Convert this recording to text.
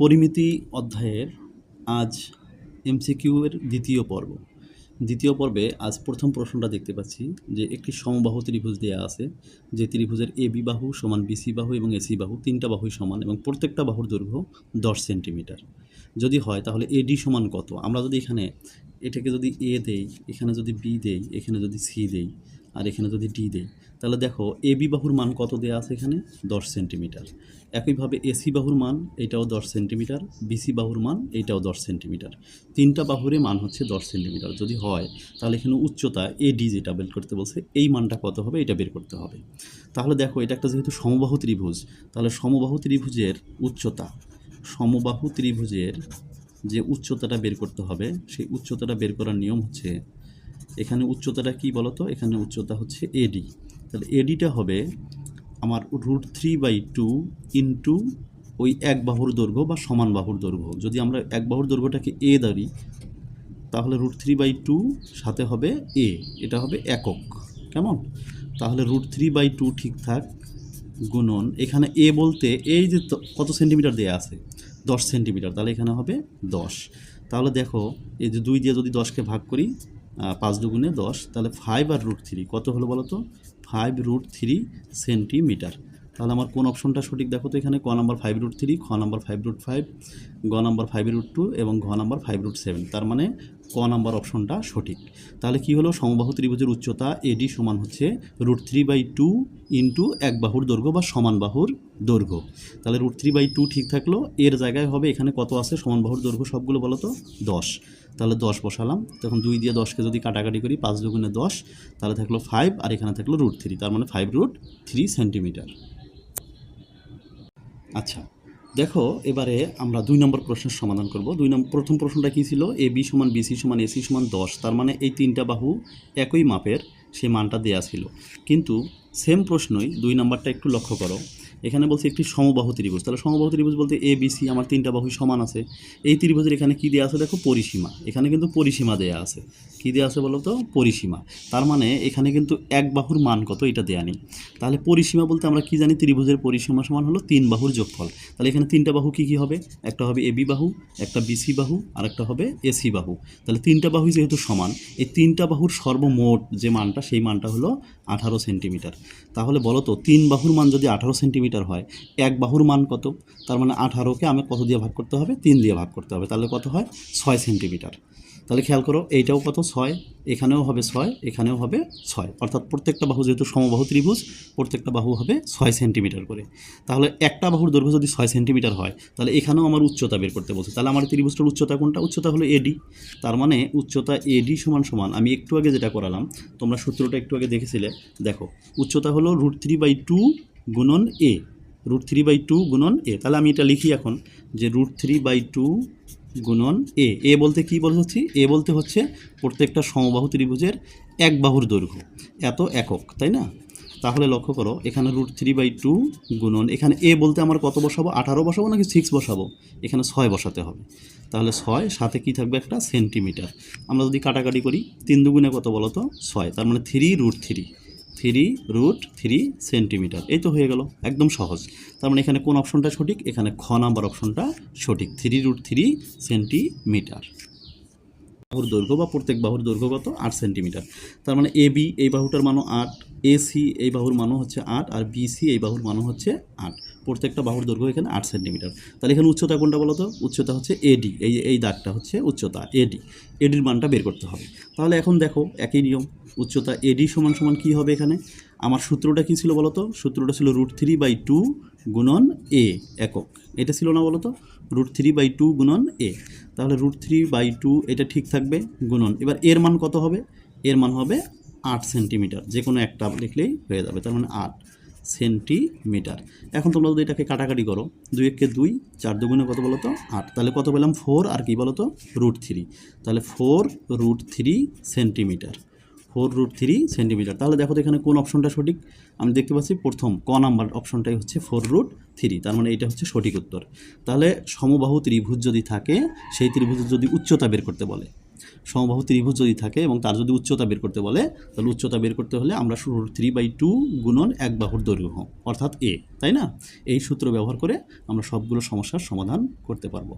পরিমিতি অধ্যায়ের আজ এমসিকিউ এর দ্বিতীয় পর্বে আজ প্রথম প্রশ্নটা দেখতে পাচ্ছি যে একটি সমবাহু ত্রিভুজ দেওয়া আছে, যে ত্রিভুজের এবি বাহু সমান বিসি বাহু এবং এসি বাহু তিনটা বাহুই সমান এবং প্রত্যেকটা বাহুর দৈর্ঘ্য 10 সেন্টিমিটার। যদি হয় তাহলে এডি সমান কত? আমরা যদি এখানে এটাকে যদি এ দেই, এখানে যদি বি দেই, এখানে যদি সি দেই আর এখানে যদি ডি দেই, তাহলে দেখো এবি বাহুর মান কত দেওয়া আছে এখানে 10 সেন্টিমিটার। একইভাবে এসি বাহুর মান এটাও 10 সেন্টিমিটার, বিসি বাহুর মান এটাও 10 সেন্টিমিটার। তিনটা বাহুরে মান হচ্ছে 10 সেন্টিমিটার। যদি হয় তাহলে এখানে উচ্চতা এডি যেটা বের করতে বলছে এই মানটা কত হবে এটা বের করতে হবে। তাহলে দেখো এটা একটা যেহেতু সমবাহু ত্রিভুজ, তাহলে সমবাহু ত্রিভুজের যে উচ্চতাটা বের করতে হবে সেই উচ্চতাটা বের করার নিয়ম হচ্ছে, এখানে উচ্চতাটা কি বলতো, এখানে উচ্চতা হচ্ছে এডি। তাহলে এডিটা হবে আমার √3/2 ইন্টু ওই এক বাহুর দৈর্ঘ্য বা সমান বাহুর দৈর্ঘ্য। যদি আমরা এক বাহুর দৈর্ঘ্যটাকে এ ধরি তাহলে √3/2 সাথে হবে এ, এটা হবে একক। কেমন? তাহলে √3/2 ঠিকঠাক গুণন এখানে এ বলতে এই যে কত সেন্টিমিটার দেওয়া আছে 10 সেন্টিমিটার, তাহলে এখানে হবে 10। তাহলে দেখো এই যে 2 দিয়ে যদি 10কে ভাগ করি 5 দুগুণে 10, তাহলে 5 আর √3 কত হলো বলো তো? 5√3 সেন্টিমিটার। তাহলে আমার কোন অপশনটা সঠিক দেখো তো? এখানে ক নাম্বার 5√3, খ নাম্বার 5√5, গ নাম্বার 5√2 এবং ঘ নাম্বার 5√7। তার মানে ক নাম্বার অপশনটা সঠিক। তাহলে কি হলো? সমবাহু ত্রিভুজের উচ্চতা এডি সমান হচ্ছে √3/2 ইন্টু এক বাহুর দৈর্ঘ্য বা সমান বাহুর দৈর্ঘ্য। তাহলে √3/2 ঠিক থাকলো, এর জায়গায় হবে এখানে কত আছে সমান বাহুর দৈর্ঘ্য সবগুলো বলো তো? 10। তাহলে 10 বসালাম, তখন 2 দিয়ে 10কে যদি কাটাকাটি করি 5 দুগুণে 10, তাহলে থাকলো 5 আর এখানে থাকলো √3, তার মানে 5√3 সেন্টিমিটার। আচ্ছা দেখো এবারে আমরা 2 নম্বর প্রশ্নের সমাধান করব। প্রথম প্রশ্নটা কী ছিল? এ বি সমান বিসি সমান এসি সমান 10, তার মানে এই তিনটা বাহু একই মাপের, সেই মানটা দেয়া ছিল। কিন্তু সেম প্রশ্নই 2 নম্বরটা একটু লক্ষ্য করো, এখানে বলছে একটি সমবাহু ত্রিভুজ। তাহলে সমবাহু ত্রিভুজ বলতে এ বি সি আমার তিনটা বাহুই সমান আছে। এই ত্রিভুজের এখানে কী দেওয়া আছে দেখো? পরিসীমা। এখানে কিন্তু পরিসীমা দেয়া আছে। কী দেওয়া আছে বলো তো? পরিসীমা। তার মানে এখানে কিন্তু এক বাহুর মান কত এটা দেয়া নেই। তাহলে পরিসীমা বলতে আমরা কি জানি? ত্রিভুজের পরিসীমা সমান হলো 3 বাহুর যোগফল। তাহলে এখানে তিনটা বাহু কী কী হবে? একটা হবে এবি বাহু, একটা বিসি বাহু আর একটা হবে এসি বাহু। তাহলে তিনটা বাহুই যেহেতু সমান, এই তিনটা বাহুর সর্বমোট যে মানটা সেই মানটা হলো 18 সেন্টিমিটার। তাহলে বলো তো 3 বাহুর মান যদি 18 সেন্টিমিটার হয়, এক বাহুর মান কত? তার মানে 18কে আমি কত দিয়ে ভাগ করতে হবে? 3 দিয়ে ভাগ করতে হবে। তাহলে কত হয়? 6 সেন্টিমিটার। তাহলে খেয়াল করো এইটাও কত? 6, এখানেও হবে 6, এখানেও হবে 6, অর্থাৎ প্রত্যেকটা বাহু যেহেতু সমবাহু ত্রিভুজ প্রত্যেকটা বাহু হবে 6 সেন্টিমিটার করে। তাহলে একটা বাহুর দৈর্ঘ্য যদি 6 সেন্টিমিটার হয় তাহলে এখানেও আমার উচ্চতা বের করতে বলছে। তাহলে আমার ত্রিভুজটার উচ্চতা কোনটা? উচ্চতা হলো এডি। তার মানে উচ্চতা এডি সমান সমান, আমি একটু আগে যেটা করালাম তোমরা সূত্রটা একটু আগে দেখেছিলে, দেখো উচ্চতা হলো √3/2 গুণন এ, √3/2 গুণন এ। তাহলে আমি এটা লিখি এখন যে √3/2 গুণন এ। এ বলতে কী বোঝাচ্ছি? এ বলতে হচ্ছে প্রত্যেকটা সমবাহু ত্রিভুজের এক বাহুর দৈর্ঘ্য, এত একক, তাই না? তাহলে লক্ষ্য করো এখানে √3/2 গুণন, এখানে এ বলতে আমার কত বসাবো? 18 বসাবো নাকি 6 বসাবো? এখানে 6 বসাতে হবে। তাহলে 6 সাথে কি থাকবে? একটা সেন্টিমিটার। আমরা যদি কাটাকাটি করি 3 দুগুণে কত বলো তো? 6, তার মানে 3√3 সেন্টিমিটার। এই তো হয়ে গেল, একদম সহজ। তার মানে এখানে কোন অপশনটা সঠিক? এখানে খ নাম্বার অপশনটা সঠিক, 3√3 সেন্টিমিটার। বাহুর দৈর্ঘ্য বা প্রত্যেক বাহুর দৈর্ঘ্য কত? 8 সেন্টিমিটার। তার মানে এ বি এই বাহুটার মানও 8, এসি এই বাহুর মানও হচ্ছে 8 আর বিসি এই বাহুর মানও হচ্ছে 8। প্রত্যেকটা বাহুর দৈর্ঘ্য এখানে 8 সেন্টিমিটার। তাহলে এখানে উচ্চতা কোনটা বলো তো? উচ্চতা হচ্ছে এডি, এই দাগটা হচ্ছে উচ্চতা এডি। এডির মানটা বের করতে হবে। তাহলে এখন দেখো একই নিয়ম, উচ্চতা এডি সমান সমান কী হবে? এখানে আমার সূত্রটা কী ছিল বলো তো? সূত্রটা ছিল √3/2 গুণন এ একক। এটা ছিল না বলো তো? √3/2 গুণন এ। তাহলে √3/2 এটা ঠিক থাকবে গুণন, এবার এর মান কত হবে? এর মান হবে 8 সেন্টিমিটার। যে কোনো একটা লিখলেই হয়ে যাবে, তার মানে 8 সেন্টিমিটার। এখন তোমরা যদি এটাকে কাটাকাটি করো 2 একে 2, 4 দুগুণে কত বলো তো? 8। তাহলে কত পেলাম? 4 আর কি বলো তো? √3। তাহলে 4√3 সেন্টিমিটার, 4√3 সেন্টিমিটার। তাহলে দেখো তো এখানে কোন অপশনটা সঠিক? আমি দেখতে পাচ্ছি প্রথম ক নাম্বার অপশনটাই হচ্ছে 4√3, তার মানে এটা হচ্ছে সঠিক উত্তর। তাহলে সমবাহু ত্রিভুজ যদি থাকে সেই ত্রিভুজের যদি উচ্চতা বের করতে বলে, সমবাহু ত্রিভুজ যদি থাকে এবং তার যদি উচ্চতা বের করতে বলে, তাহলে উচ্চতা বের করতে হলে আমরা √3/2 গুণন এক বাহুর দৈর্ঘ্য অর্থাৎ এ, তাই না? এই সূত্র ব্যবহার করে আমরা সবগুলো সমস্যার সমাধান করতে পারবো।